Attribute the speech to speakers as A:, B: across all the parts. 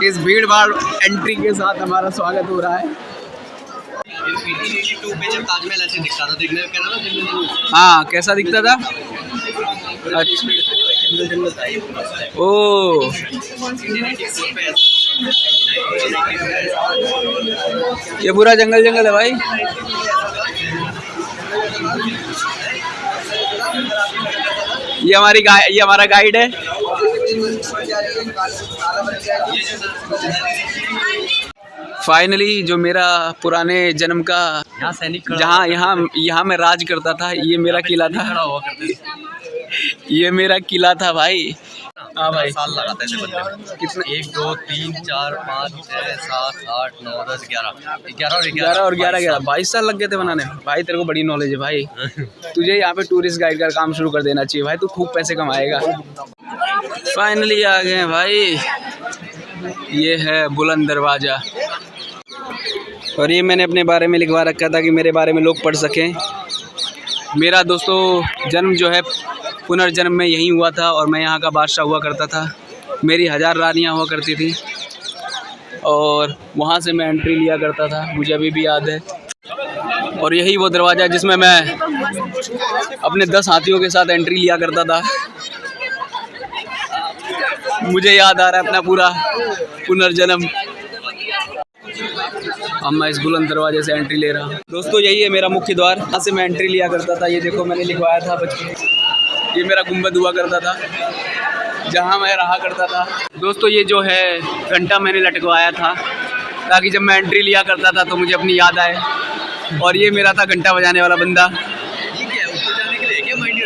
A: इस भीड़ भाड़ एंट्री के साथ हमारा स्वागत हो रहा है।
B: 1882 पे जब ताजमहल ऐसे दिखता था, देखने में ना,
A: हाँ कैसा दिखता था? अच्छा ओ ये पूरा जंगल जंगल है भाई। ये हमारा गाइड है। फाइनली जो मेरा पुराने जन्म का
B: यहाँ सैनिक
A: जहाँ यहाँ मैं राज करता था, ये मेरा किला था। ये मेरा किला था भाई। हाँ भाई,
B: साल लगाता है इसे बनने में।
A: कितने?
B: 1 2 3 4 5 6 7 8 9 10 11
A: 11 और 11 22 साल लग गए थे बनाने। भाई तेरे को बड़ी नॉलेज है भाई। तुझे यहाँ पे टूरिस्ट गाइड का काम शुरू कर देना चाहिए भाई, तू खूब पैसे कमाएगा। फाइनली आ गए हैं भाई। ये है बुलंद दरवाज़ा, और ये मैंने अपने बारे में लिखवा रखा था कि मेरे बारे में लोग पढ़ सकें। मेरा दोस्तों जन्म जो है पुनर्जन्म में यहीं हुआ था, और मैं यहाँ का बादशाह हुआ करता था। मेरी 1000 रानियाँ हुआ करती थी, और वहाँ से मैं एंट्री लिया करता था, मुझे अभी भी याद है। और यही वो दरवाज़ा है जिसमें मैं अपने 10 हाथियों के साथ एंट्री लिया करता था। मुझे याद आ रहा है अपना पूरा पुनर्जन्म। अब मैं इस बुलंद दरवाजे से एंट्री ले रहा हूँ। दोस्तों यही है मेरा मुख्य द्वार, यहाँ से मैं एंट्री लिया करता था। ये देखो मैंने लिखवाया था बच्चे, ये मेरा गुंबद हुआ करता था जहाँ मैं रहा करता था। दोस्तों ये जो है घंटा मैंने लटकवाया था ताकि जब मैं एंट्री लिया करता था तो मुझे अपनी याद आए। और ये मेरा था घंटा बजाने वाला बंदा।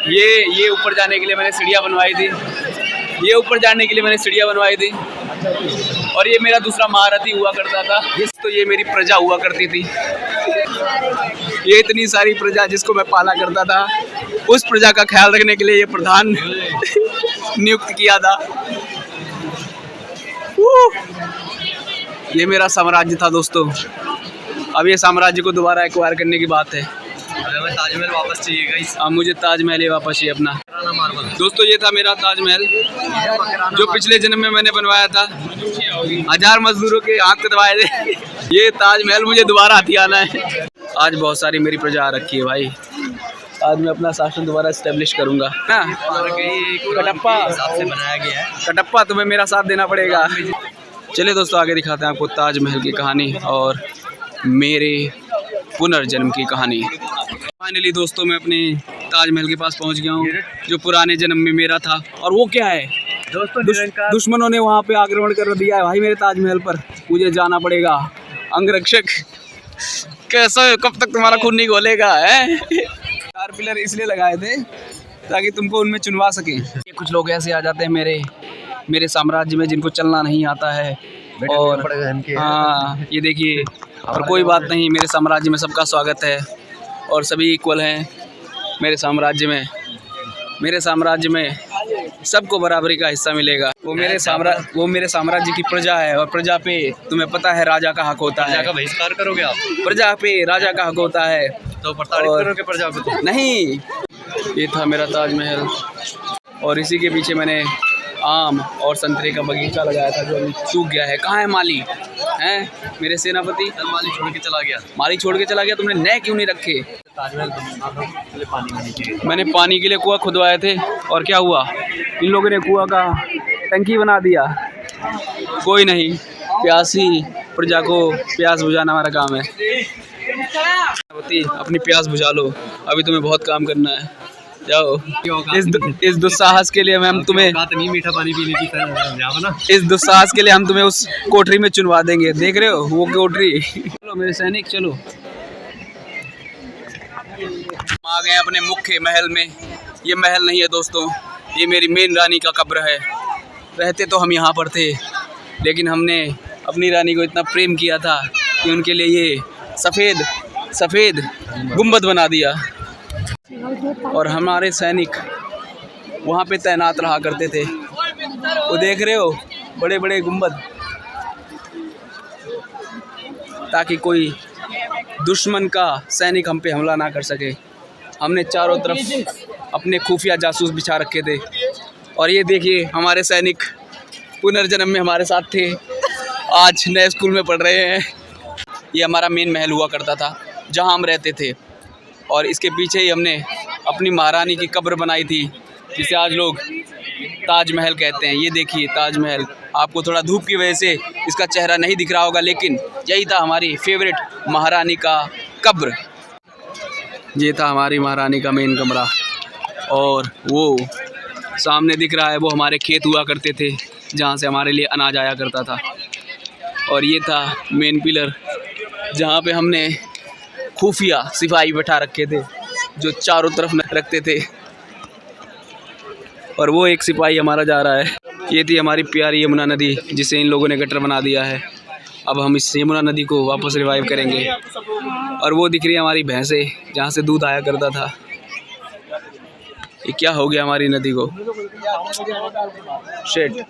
A: ये ऊपर जाने के लिए मैंने सीढ़ियाँ बनवाई थी। ये ऊपर जाने के लिए मैंने सीढ़ियाँ बनवाई थी। और ये मेरा दूसरा महारथी हुआ करता था। तो ये मेरी प्रजा हुआ करती थी। ये इतनी सारी प्रजा जिसको मैं पाला करता था, उस प्रजा का ख्याल रखने के लिए ये प्रधान नियुक्त किया था। ये मेरा साम्राज्य था दोस्तों। अब ये साम्राज्य को दोबारा एक्वायर करने की बात है।
B: हमें ताजमहल वापस चाहिए।
A: अब मुझे ताजमहल ही वापस चाहिए अपना। दोस्तों ये था मेरा ताजमहल जो पिछले जन्म में मैंने बनवाया था। 1000 मजदूरों के हाथ कटवाए थे। ये ताजमहल मुझे दोबारा हथियाना है। आज बहुत सारी मेरी प्रजा आ रखी है भाई। आज मैं अपना शासन दोबारा इस्टेब्लिश करूँगा ना। कटप्पा
B: से बनाया गया है।
A: कटप्पा तुम्हें मेरा साथ देना पड़ेगा। चलिए दोस्तों आगे दिखाते हैं आपको ताजमहल की कहानी और मेरे पुनर्जन्म की कहानी। फाइनली दोस्तों मैं अपने ताजमहल के पास पहुंच गया हूं जो पुराने जन्म में मेरा था। और वो क्या है दोस्तों, दुश्मनों ने वहां पे आक्रमण कर दिया है भाई मेरे ताजमहल पर। मुझे जाना पड़ेगा। अंगरक्षक कैसा, कब तक तुम्हारा खून नहीं घोलेगा है? 4 पिलर इसलिए लगाए थे ताकि तुमको उनमें चुनवा सके। कुछ लोग ऐसे आ जाते हैं मेरे साम्राज्य में जिनको चलना नहीं आता है। और हाँ ये देखिए, और कोई बात नहीं, मेरे साम्राज्य में सबका स्वागत है और सभी इक्वल हैं। मेरे साम्राज्य में सबको बराबरी का हिस्सा मिलेगा। वो मेरे साम्राज्य की प्रजा है, और प्रजा पे तुम्हें पता है राजा का हक होता है।
B: प्रजा का बहिष्कार करोगे आप?
A: प्रजा पे राजा का हक होता है
B: तो प्रताड़ित करोगे प्रजा को? तो
A: नहीं। ये था मेरा ताजमहल, और इसी के पीछे मैंने आम और संतरे का बगीचा लगाया था जो अभी सूख गया है। कहाँ है माली? हैं मेरे सेनापति?
B: माली छोड़ के चला गया।
A: माली छोड़ के चला गया। तुमने नए क्यों नहीं रखे?
B: ताजमहल पानी
A: मैंने पानी के लिए कुआं खुदवाए थे, और क्या हुआ? इन लोगों ने कुआं का टंकी बना दिया। कोई नहीं, प्यासी प्रजा को प्यास बुझाना हमारा काम है। अपनी प्यास बुझा लो, अभी तुम्हें बहुत काम करना है। जाओ। इस दुस्साहस के लिए हम तुम्हें
B: नहीं मीठा पानी पीने की जाओ ना।
A: इस दुस्साहस के लिए हम तुम्हें उस कोठरी में चुनवा देंगे। देख रहे हो वो कोठरी? चलो मेरे सैनिक चलो। हम आ गए अपने मुख्य महल में। ये महल नहीं है दोस्तों, ये मेरी मेन रानी का कब्र है। रहते तो हम यहाँ पर थे, लेकिन हमने अपनी रानी को इतना प्रेम किया था कि उनके लिए ये सफ़ेद गुंबद बना दिया। और हमारे सैनिक वहाँ पे तैनात रहा करते थे। वो देख रहे हो बड़े बड़े गुंबद, ताकि कोई दुश्मन का सैनिक हम पे हमला ना कर सके। हमने चारों तरफ अपने खुफिया जासूस बिछा रखे थे। और ये देखिए हमारे सैनिक पुनर्जन्म में हमारे साथ थे। आज नए स्कूल में पढ़ रहे हैं। ये हमारा मेन महल हुआ करता था जहाँ हम रहते थे, और इसके पीछे ही हमने अपनी महारानी की कब्र बनाई थी, जिसे आज लोग ताजमहल कहते हैं। ये देखिए ताजमहल, आपको थोड़ा धूप की वजह से इसका चेहरा नहीं दिख रहा होगा, लेकिन यही था हमारी फेवरेट महारानी का कब्र। ये था हमारी महारानी का मेन कमरा, और वो सामने दिख रहा है वो हमारे खेत हुआ करते थे जहाँ से हमारे लिए अनाज आया करता था। और ये था मेन पिलर जहाँ पे हमने खुफिया सिपाही बैठा रखे थे जो चारों तरफ रखते थे, और वो एक सिपाही हमारा जा रहा है। ये थी हमारी प्यारी यमुना नदी जिसे इन लोगों ने गटर बना दिया है। अब हम इस यमुना नदी को वापस रिवाइव करेंगे। और वो दिख रही है हमारी भैंसें जहाँ से दूध आया करता था। ये क्या हो गया हमारी नदी को, शिट।